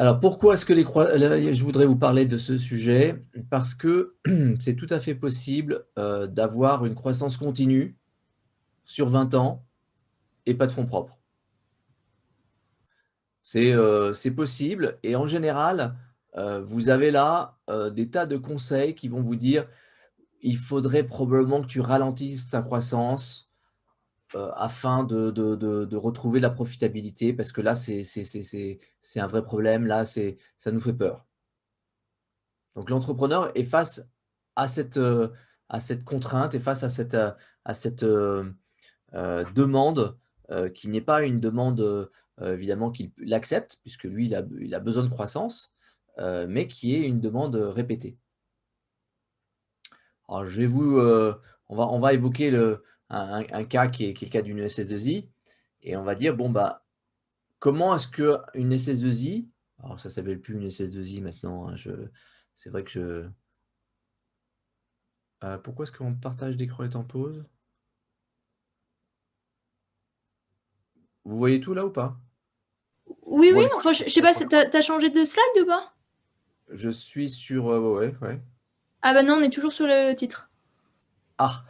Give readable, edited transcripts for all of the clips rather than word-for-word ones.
Alors, pourquoi est-ce que je voudrais vous parler de ce sujet? Parce que c'est tout à fait possible, d'avoir une croissance continue sur 20 ans et pas de fonds propres. C'est possible et en général, vous avez là, des tas de conseils qui vont vous dire: «Il faudrait probablement que tu ralentisses ta croissance, afin de retrouver la profitabilité parce que là, c'est un vrai problème, là, ça nous fait peur». Donc l'entrepreneur est face à cette contrainte et face à cette, demande, qui n'est pas une demande, évidemment qu'il accepte puisque lui il a besoin de croissance, mais qui est une demande, répétée. Alors je vais vous, on va évoquer un cas qui est le cas d'une SS2I et on va dire: «Bon, bah, comment est-ce qu'une SS2I», alors ça s'appelle plus une SS2I maintenant, hein, c'est vrai que je pourquoi est-ce que mon partage d'écran est en pause? Vous voyez tout là ou pas? Oui, Bon oui, allez, enfin, je sais pas, t'as changé de slide ou pas? je suis sur, ouais, ouais, ouais. Ah bah non, on est toujours sur le titre. Ah!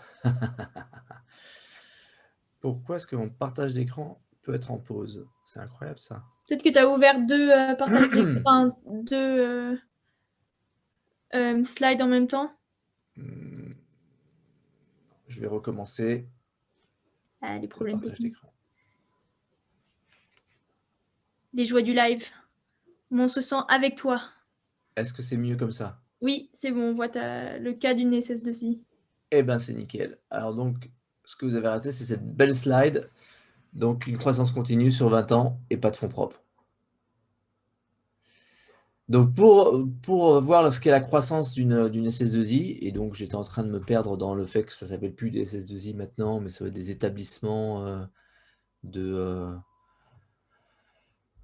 Pourquoi est-ce que mon partage d'écran peut être en pause? C'est incroyable ça. Peut-être que t'as ouvert deux partages d'écran, enfin, deux slides en même temps. Mmh, je vais recommencer Ah, les le problèmes partage techniques. d'écran. Les joies du live. On se sent avec toi. Est-ce que c'est mieux comme ça? Oui, c'est bon, on voit le cas d'une SS2I. Eh ben, c'est nickel. Alors donc, ce que vous avez raté, c'est cette belle slide, donc une croissance continue sur 20 ans et pas de fonds propres. Donc pour voir ce qu'est la croissance d'une SS2I et donc j'étais en train de me perdre dans le fait que ça s'appelle plus des SS2I maintenant, mais ça va être des établissements, de,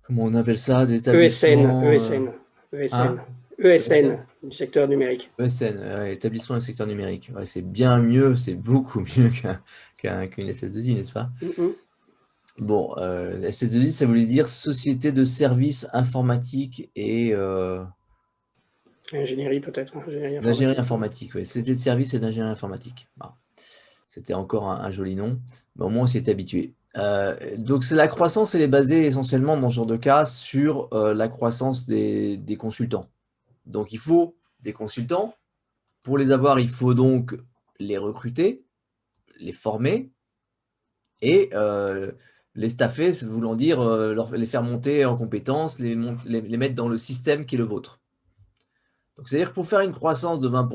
comment on appelle ça? Des ESN, établissements, ESN, ESN, hein? ESN? ESN, du secteur numérique. ESN, ouais, établissement du secteur numérique. Ouais, c'est bien mieux, c'est beaucoup mieux qu'une SS2I, n'est-ce pas? Bon, SS2I, ça voulait dire Société de services informatiques et Ingénierie peut-être, ingénierie d'ingénierie informatique. informatique, ouais, société de services et d'ingénierie informatique. Voilà. C'était encore un joli nom, mais au moins on s'y était habitué. Donc c'est la croissance, elle est basée essentiellement dans ce genre de cas sur, la croissance des consultants. Donc il faut des consultants. Pour les avoir, il faut donc les recruter, les former et les staffer, voulant dire, les faire monter en compétences, les mettre dans le système qui est le vôtre. Donc c'est-à-dire que pour faire une croissance de 20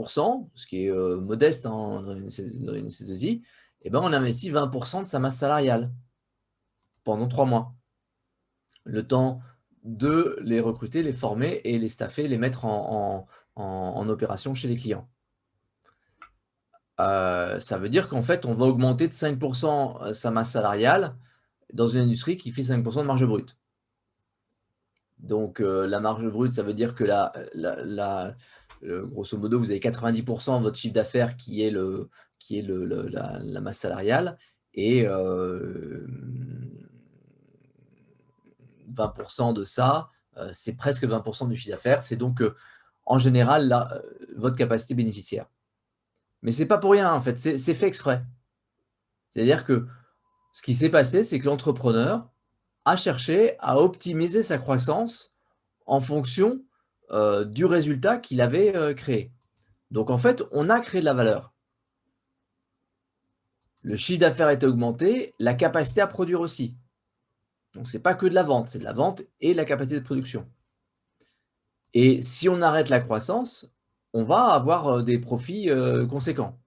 ce qui est, modeste, hein, dans une SS2I, et ben, on investit 20 de sa masse salariale pendant 3 mois. Le temps de les recruter, les former et les staffer, les mettre en opération chez les clients. Ça veut dire qu'en fait, on va augmenter de 5 sa masse salariale dans une industrie qui fait 5 de marge brute. Donc, la marge brute, ça veut dire que grosso modo, vous avez 90 de votre chiffre d'affaires qui est la masse salariale et 20 de ça, c'est presque 20 du chiffre d'affaires. C'est donc, en général, votre capacité bénéficiaire. Mais c'est pas pour rien, en fait, c'est fait exprès. C'est-à-dire que ce qui s'est passé, c'est que l'entrepreneur a cherché à optimiser sa croissance en fonction, du résultat qu'il avait, créé. Donc en fait, on a créé de la valeur. Le chiffre d'affaires a été augmenté, la capacité à produire aussi. Donc c'est pas que de la vente, c'est de la vente et de la capacité de production. Et si on arrête la croissance, on va avoir, des profits, conséquents.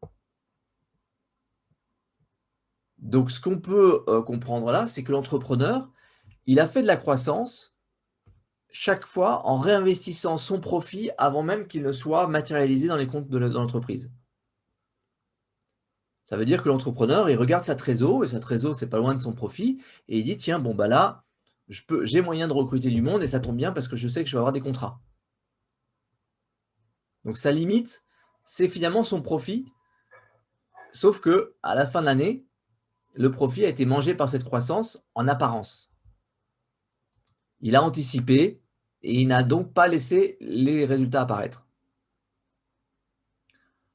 Donc ce qu'on peut, comprendre là, c'est que l'entrepreneur, il a fait de la croissance chaque fois en réinvestissant son profit avant même qu'il ne soit matérialisé dans les comptes de l'entreprise. Ça veut dire que l'entrepreneur, il regarde sa trésor et sa trésor, c'est pas loin de son profit et il dit: «Tiens, bon, bah, là, j'ai moyen de recruter du monde et ça tombe bien parce que je sais que je vais avoir des contrats». Donc sa limite, c'est finalement son profit, sauf que à la fin de l'année, le profit a été mangé par cette croissance en apparence. Il a anticipé, et il n'a donc pas laissé les résultats apparaître.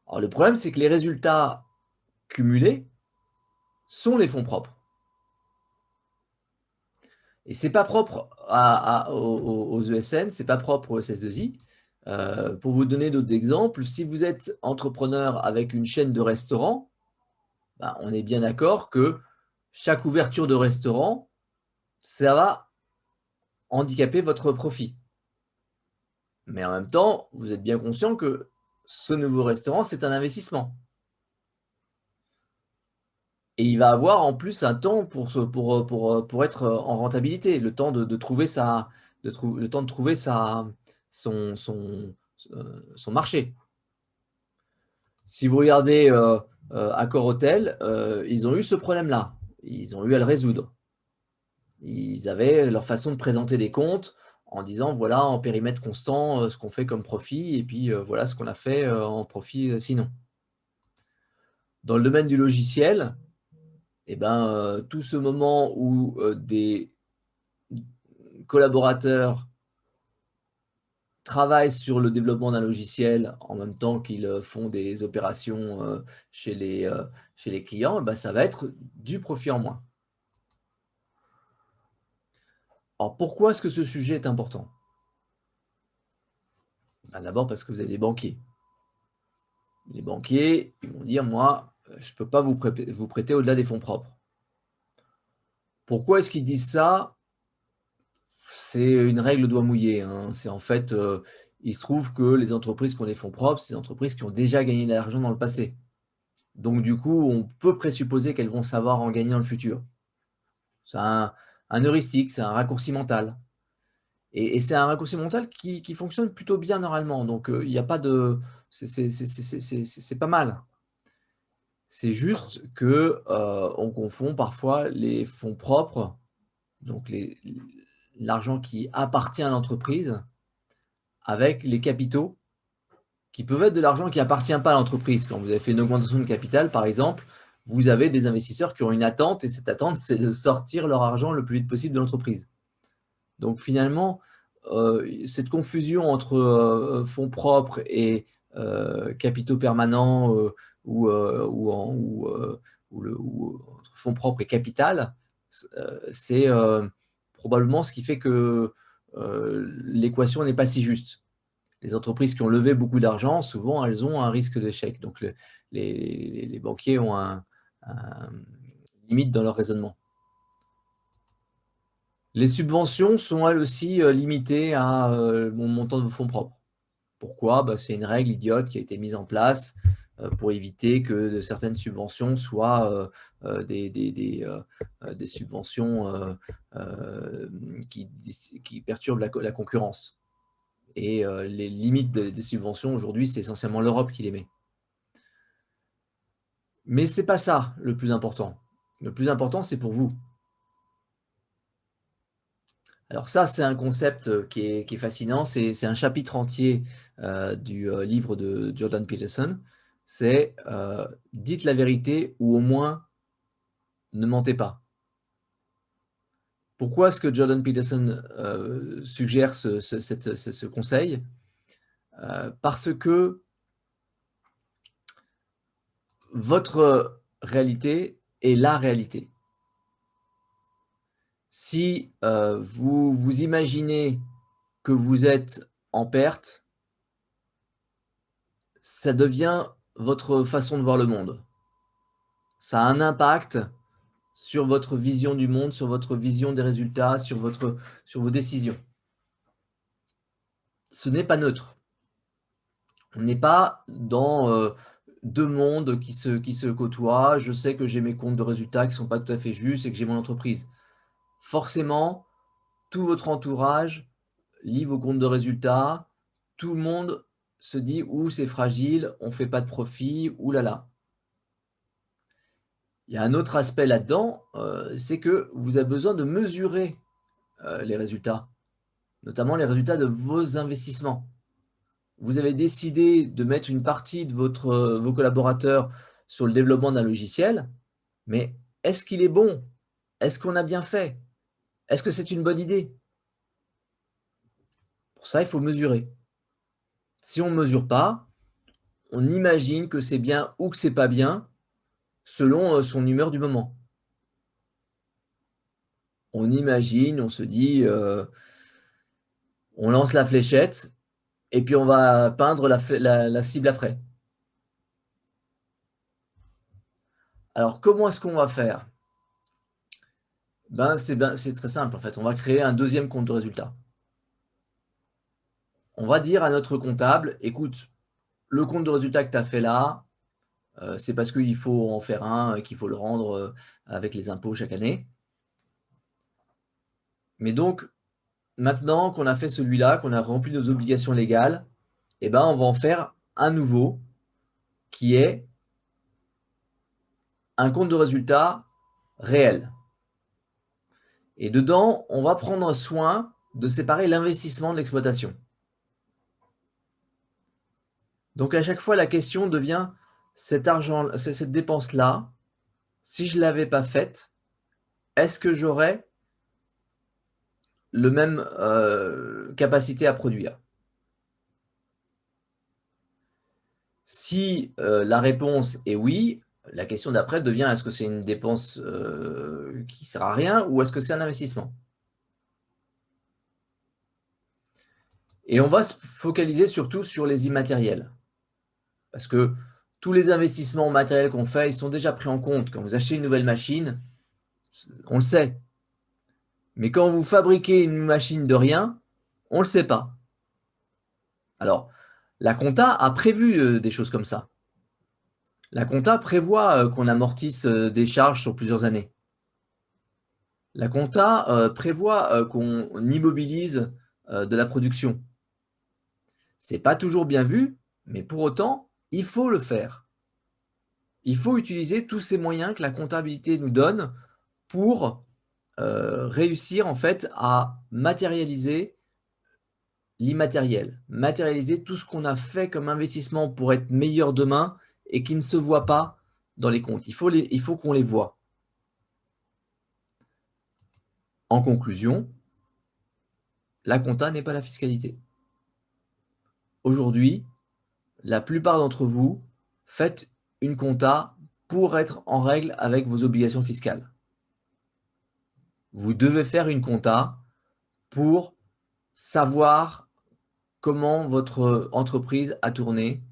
Alors, le problème, c'est que les résultats cumulés sont les fonds propres. Et c'est pas propre aux ESN, c'est pas propre aux SS2I. Pour vous donner d'autres exemples, si vous êtes entrepreneur avec une chaîne de restaurants, ben, on est bien d'accord que chaque ouverture de restaurant, ça va handicaper votre profit. Mais en même temps, vous êtes bien conscient que ce nouveau restaurant, c'est un investissement. Et il va avoir en plus un temps pour être en rentabilité, le temps de trouver le temps de trouver son marché. Si vous regardez Accor-Hôtel, ils ont eu ce problème-là. Ils ont eu à le résoudre. Ils avaient leur façon de présenter des comptes en disant voilà en périmètre constant ce qu'on fait comme profit et puis voilà ce qu'on a fait en profit sinon. Dans le domaine du logiciel, eh ben, tout ce moment où des collaborateurs travaillent sur le développement d'un logiciel en même temps qu'ils font des opérations chez les clients, eh ben, ça va être du profit en moins. Alors pourquoi est-ce que ce sujet est important? Ben, d'abord parce que vous avez des banquiers. Les banquiers, ils vont dire, moi, je ne peux pas vous prêter au-delà des fonds propres. Pourquoi est-ce qu'ils disent ça? C'est une règle doigt mouillé, hein. C'est en fait, il se trouve que les entreprises qui ont des fonds propres, c'est des entreprises qui ont déjà gagné de l'argent dans le passé. Donc du coup, on peut présupposer qu'elles vont savoir en gagner dans le futur. C'est un heuristique, c'est un raccourci mental. Et c'est un raccourci mental qui fonctionne plutôt bien normalement. Donc il n'y a pas de... C'est pas mal. C'est juste que on confond parfois les fonds propres, donc l'argent qui appartient à l'entreprise, avec les capitaux, qui peuvent être de l'argent qui appartient pas à l'entreprise. Quand vous avez fait une augmentation de capital, par exemple, vous avez des investisseurs qui ont une attente, et cette attente, c'est de sortir leur argent le plus vite possible de l'entreprise. Donc finalement, cette confusion entre fonds propres et capitaux permanents ou entre fonds propres et capital, c'est probablement ce qui fait que l'équation n'est pas si juste. Les entreprises qui ont levé beaucoup d'argent, souvent, elles ont un risque d'échec. Donc, les banquiers ont une limite dans leur raisonnement. Les subventions sont elles aussi limitées à mon montant de fonds propres. Pourquoi? Bah, c'est une règle idiote qui a été mise en place pour éviter que certaines subventions soient des subventions qui perturbent la concurrence. Et les limites des subventions, aujourd'hui, c'est essentiellement l'Europe qui les met. Mais ce n'est pas ça le plus important. Le plus important, c'est pour vous. Alors ça, c'est un concept qui est fascinant. C'est un chapitre entier du livre de Jordan Peterson. C'est dites la vérité ou au moins ne mentez pas. Pourquoi est-ce que Jordan Peterson suggère ce conseil? Parce que votre réalité est la réalité. Si vous vous imaginez que vous êtes en perte, ça devient votre façon de voir le monde. Ça a un impact sur votre vision du monde, sur votre vision des résultats, sur vos décisions. Ce n'est pas neutre. On n'est pas dans deux mondes qui se côtoient. Je sais que j'ai mes comptes de résultats qui ne sont pas tout à fait justes et que j'ai mon entreprise. Forcément, tout votre entourage lit vos comptes de résultats. Tout le monde se dit « c'est fragile, on ne fait pas de profit, oulala ». Il y a un autre aspect là-dedans, c'est que vous avez besoin de mesurer les résultats, notamment les résultats de vos investissements. Vous avez décidé de mettre une partie de vos collaborateurs sur le développement d'un logiciel, mais est-ce qu'il est bon? Est-ce qu'on a bien fait? Est-ce que c'est une bonne idée? Pour ça, il faut mesurer. Si on ne mesure pas, on imagine que c'est bien ou que c'est pas bien selon son humeur du moment. On imagine, on se dit, on lance la fléchette et puis on va peindre la cible après. Alors, comment est-ce qu'on va faire? C'est très simple en fait. On va créer un deuxième compte de résultat. On va dire à notre comptable, écoute, le compte de résultat que tu as fait là, c'est parce qu'il faut en faire un et qu'il faut le rendre avec les impôts chaque année. Mais donc, maintenant qu'on a fait celui-là, qu'on a rempli nos obligations légales, eh ben, on va en faire un nouveau qui est un compte de résultat réel. Et dedans, on va prendre soin de séparer l'investissement de l'exploitation. Donc à chaque fois, la question devient cet argent, cette dépense-là, si je ne l'avais pas faite, est-ce que j'aurais le même capacité à produire? Si la réponse est oui, la question d'après devient est-ce que c'est une dépense qui ne sert à rien ou est-ce que c'est un investissement? Et on va se focaliser surtout sur les immatériels. Parce que tous les investissements matériels qu'on fait, ils sont déjà pris en compte. Quand vous achetez une nouvelle machine, on le sait. Mais quand vous fabriquez une machine de rien, on ne le sait pas. Alors, la compta a prévu des choses comme ça. La compta prévoit qu'on amortisse des charges sur plusieurs années. La compta prévoit qu'on immobilise de la production. Ce n'est pas toujours bien vu, mais pour autant, il faut le faire. Il faut utiliser tous ces moyens que la comptabilité nous donne pour réussir en fait à matérialiser l'immatériel, matérialiser tout ce qu'on a fait comme investissement pour être meilleur demain et qui ne se voit pas dans les comptes. Il faut qu'on les voit. En conclusion, la compta n'est pas la fiscalité. Aujourd'hui, la plupart d'entre vous faites une compta pour être en règle avec vos obligations fiscales. Vous devez faire une compta pour savoir comment votre entreprise a tourné,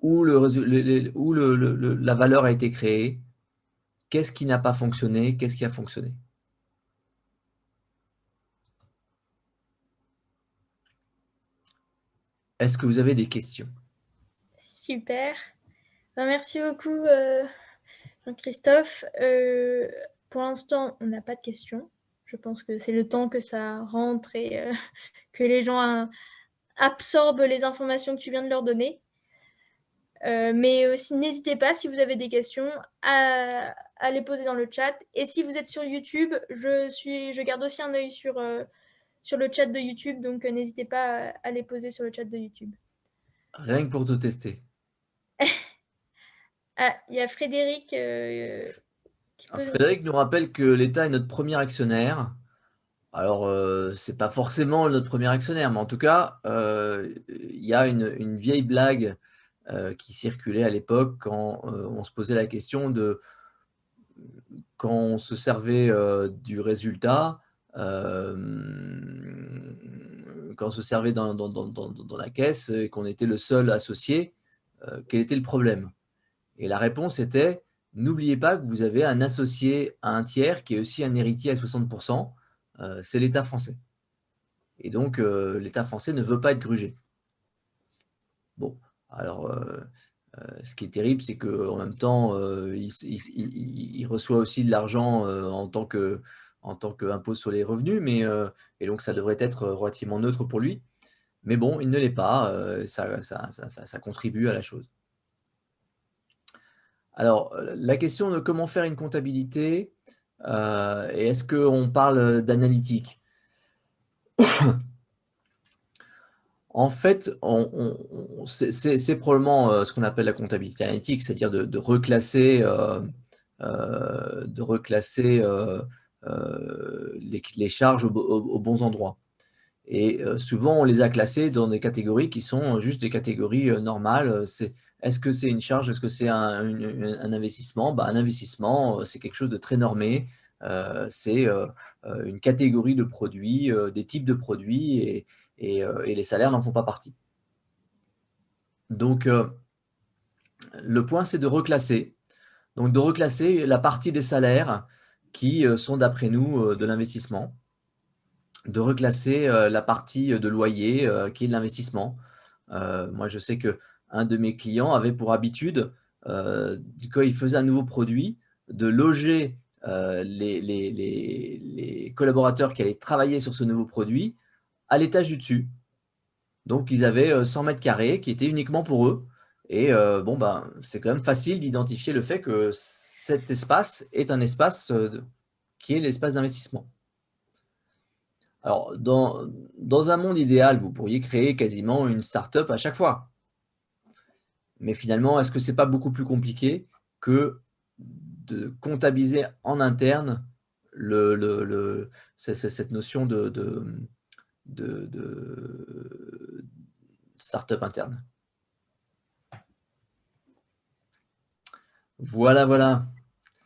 où la valeur a été créée, qu'est-ce qui n'a pas fonctionné, qu'est-ce qui a fonctionné. Est-ce que vous avez des questions? Super. Ben, merci beaucoup, Jean-Christophe. Pour l'instant, on n'a pas de questions. Je pense que c'est le temps que ça rentre et que les gens absorbent les informations que tu viens de leur donner. Mais aussi, n'hésitez pas, si vous avez des questions, à les poser dans le chat. Et si vous êtes sur YouTube, je garde aussi un œil sur le chat de YouTube, donc n'hésitez pas à les poser sur le chat de YouTube. Rien que pour te tester. Ah, il y a Frédéric qui pose... Frédéric nous rappelle que l'État est notre premier actionnaire. Alors, ce n'est pas forcément notre premier actionnaire, mais en tout cas, il y a une vieille blague qui circulait à l'époque quand on se posait la question de quand on se servait du résultat, quand on se servait dans la caisse et qu'on était le seul associé, quel était le problème? Et la réponse était, n'oubliez pas que vous avez un associé à un tiers qui est aussi un héritier à 60%, c'est l'État français. Et donc, l'État français ne veut pas être grugé. Bon, alors, ce qui est terrible, c'est qu'en même temps, il reçoit aussi de l'argent en tant qu'impôt sur les revenus, et donc ça devrait être relativement neutre pour lui. Mais bon, il ne l'est pas, ça contribue à la chose. Alors, la question de comment faire une comptabilité, et est-ce qu'on parle d'analytique? En fait, c'est probablement ce qu'on appelle la comptabilité analytique, c'est-à-dire de reclasser, les charges aux bons endroits. Et souvent, on les a classés dans des catégories qui sont juste des catégories normales. Est-ce que c'est une charge? Est-ce que c'est un investissement? Un investissement, c'est quelque chose de très normé. C'est une catégorie de produits, des types de produits, et les salaires n'en font pas partie. Donc, le point, c'est de reclasser. Donc, de reclasser la partie des salaires qui sont, d'après nous, de l'investissement. De reclasser la partie de loyer qui est de l'investissement. Moi, je sais qu'un de mes clients avait pour habitude, quand il faisait un nouveau produit, de loger les collaborateurs qui allaient travailler sur ce nouveau produit à l'étage du dessus. Donc, ils avaient 100 mètres carrés qui étaient uniquement pour eux. Et c'est quand même facile d'identifier le fait que cet espace est un espace qui est l'espace d'investissement. Alors, dans un monde idéal, vous pourriez créer quasiment une start-up à chaque fois. Mais finalement, est-ce que ce n'est pas beaucoup plus compliqué que de comptabiliser en interne cette notion de start-up interne? Voilà, voilà.